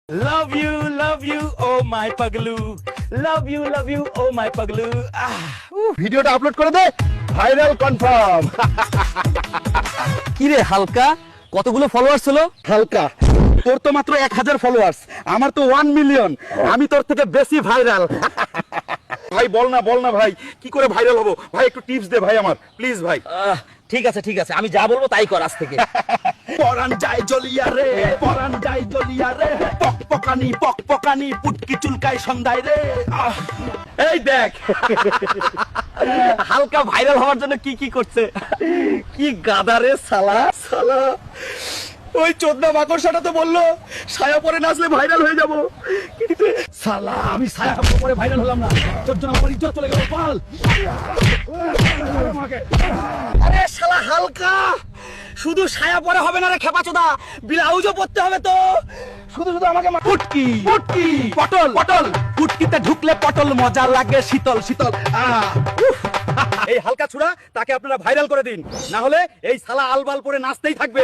love you, oh my paglu. Love you, oh my paglu. ভিডিওটা upload করে দে, viral confirm. কি রে হালকা, কতগুলো ফলোয়ার্স হলো? হালকা, তোর তো মাত্র 1000 ফলোয়ার্স, আমার তো 1 মিলিয়ন। আমি তোর থেকে বেশি ভাইরাল। ভাই বল না ভাই, কি করে ভাইরাল হবো ভাই? একটু টিপস দে ভাই আমার, প্লিজ ভাই। ঠিক আছে, আমি যা বলবো তাই কর আজ থেকে। পরান যায় জ্বলিয়া রে, পরান যায় জ্বলিয়া রে, পকপকানি পুটকি চুলকায় সন্ধ্যায় রে। এই দেখ হালকা ভাইরাল হওয়ার জন্য কি কি করছে। কি গাদা রে সালা। ওই চোদনা মাকড়সাটা তো বললো ছায়া পরে নাচলে ভাইরাল হয়ে যাবো, কিন্তু সালা আমি ছায়া পরে ভাইরাল হলাম না, তোর জন্য আমার ইজ্জত চলে গেল। পাল আরে শালা হালকা, শুধু ছায়া পরে হবে না রে খেপাচোদা, ব্লাউজও পরতে হবে তো। শুধু আমাকে পুটকি পটল পুটকিতে ঢুকলে পটল মজা লাগে শীতল শীতল। এই হালকা ছুড়া তাকে আপনারা ভাইরাল করে দিন, না হলে এই সালা আলবাল পরে নাচতেই থাকবে।